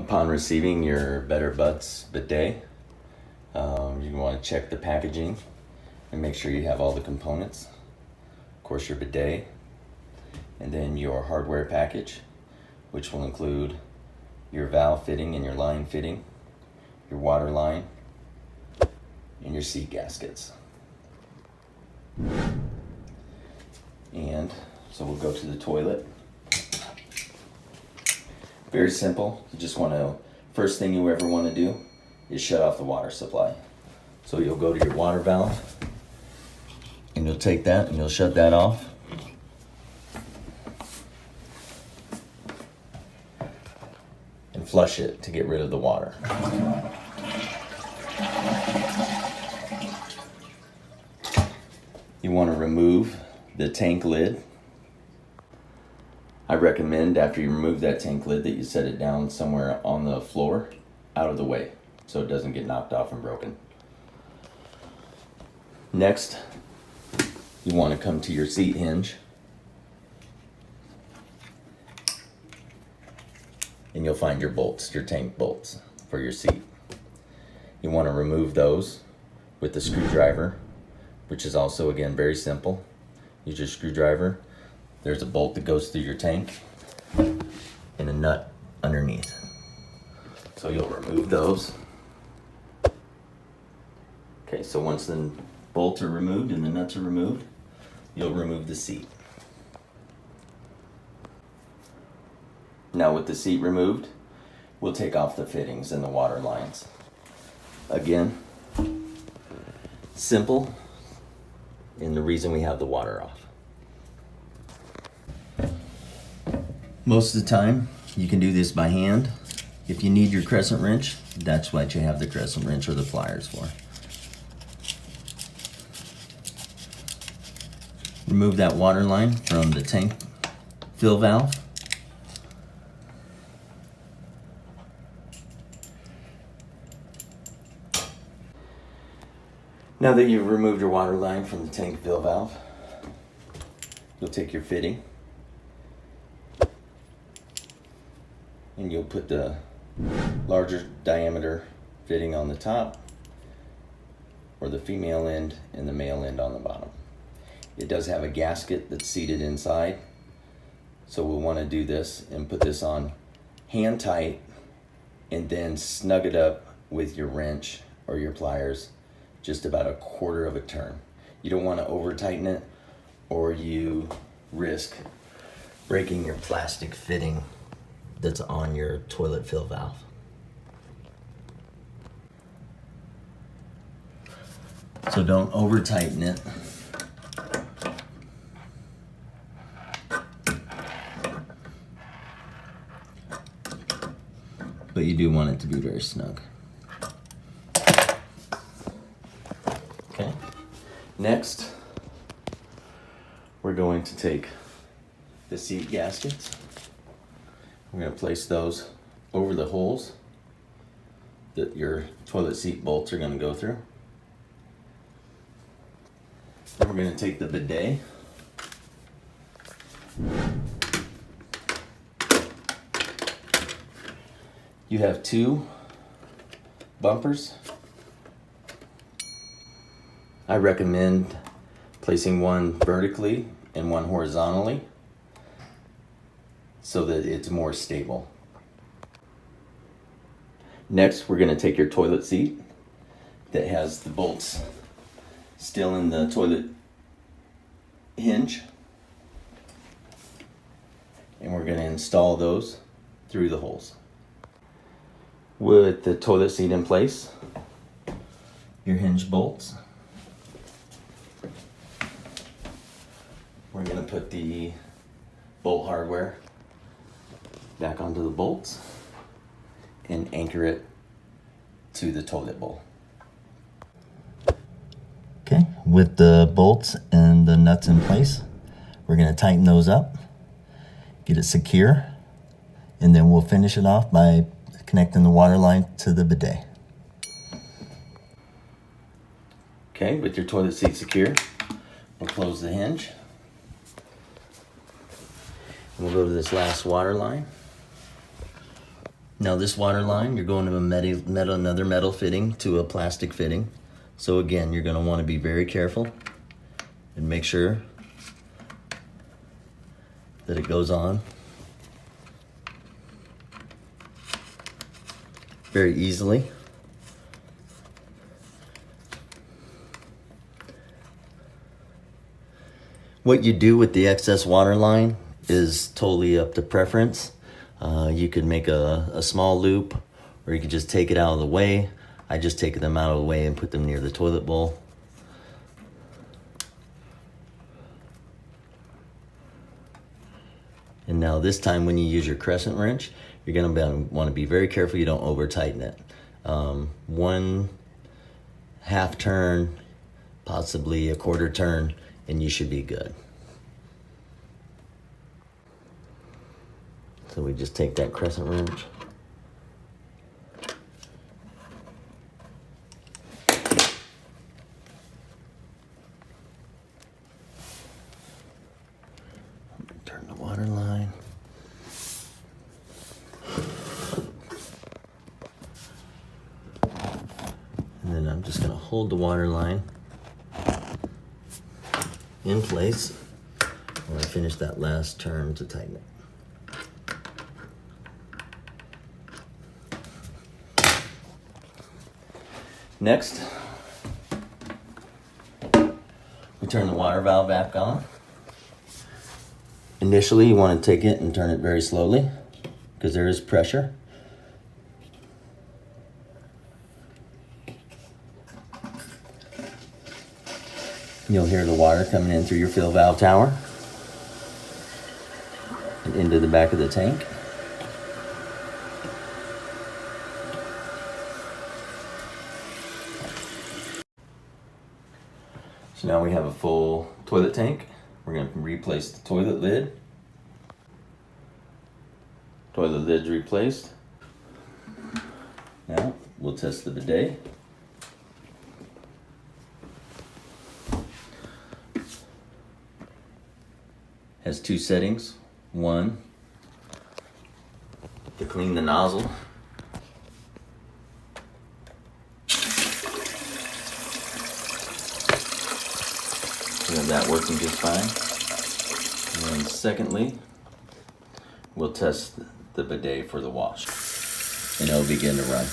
Upon receiving your Better Butts Bidet, you want to check the packaging and make sure you have all the components. Of course, your bidet, and then your hardware package, which will include your valve fitting and your line fitting, your water line, and your seat gaskets. And so we'll go to the toilet. Very simple. You just want to, first thing you ever want to do is shut off the water supply. So you'll go to your water valve and you'll take that and you'll shut that off. And flush it to get rid of the water. You want to remove the tank lid. I recommend after you remove that tank lid that you set it down somewhere on the floor out of the way so it doesn't get knocked off and broken. Next, you want to come to your seat hinge and you'll find your bolts, your tank bolts for your seat. You want to remove those with the screwdriver, which is also, again, very simple. Use your screwdriver. There's a bolt that goes through your tank and a nut underneath. So you'll remove those. Okay, so once the bolts are removed and the nuts are removed, you'll remove the seat. Now with the seat removed, we'll take off the fittings and the water lines. Again, simple, and the reason we have the water off. Most of the time, you can do this by hand. If you need your crescent wrench, that's what you have the crescent wrench or the pliers for. Remove that water line from the tank fill valve. Now that you've removed your water line from the tank fill valve, you'll take your fitting and you'll put the larger diameter fitting on the top, or the female end and the male end on the bottom. It does have a gasket that's seated inside, so we'll want to do this and put this on hand tight and then snug it up with your wrench or your pliers just about a quarter of a turn. You don't want to over tighten it or you risk breaking your plastic fitting that's on your toilet fill valve. So don't over tighten it. But you do want it to be very snug. Okay. Next, we're going to take the seat gaskets. We're going to place those over the holes that your toilet seat bolts are going to go through. Then we're going to take the bidet. You have two bumpers. I recommend placing one vertically and one horizontally so that it's more stable. Next, we're going to take your toilet seat that has the bolts still in the toilet hinge, and we're going to install those through the holes. With the toilet seat in place, your hinge bolts, we're going to put the bolt hardware back onto the bolts and anchor it to the toilet bowl. Okay, with the bolts and the nuts in place, we're going to tighten those up, get it secure, and then we'll finish it off by connecting the water line to the bidet. Okay, with your toilet seat secure, we'll close the hinge. We'll go to this last water line. Now this water line, you're going to another metal fitting to a plastic fitting. So again, you're going to want to be very careful and make sure that it goes on very easily. What you do with the excess water line is totally up to preference. You could make a small loop, or you could just take it out of the way. I just take them out of the way and put them near the toilet bowl. And now this time when you use your crescent wrench, you're going to want to be very careful you don't over tighten it. 1/2 turn, possibly a 1/4 turn, and you should be good. So we just take that crescent wrench. Turn the water line. And then I'm just going to hold the water line in place while I finish that last turn to tighten it. Next, we turn the water valve back on. Initially, you want to take it and turn it very slowly because there is pressure. You'll hear the water coming in through your fill valve tower and into the back of the tank. So now we have a full toilet tank. We're going to replace the toilet lid. Toilet lid's replaced. Now we'll test the bidet. Has 2 settings. One, to clean the nozzle. We have that working just fine. And then secondly, we'll test the bidet for the wash. And it'll begin to run.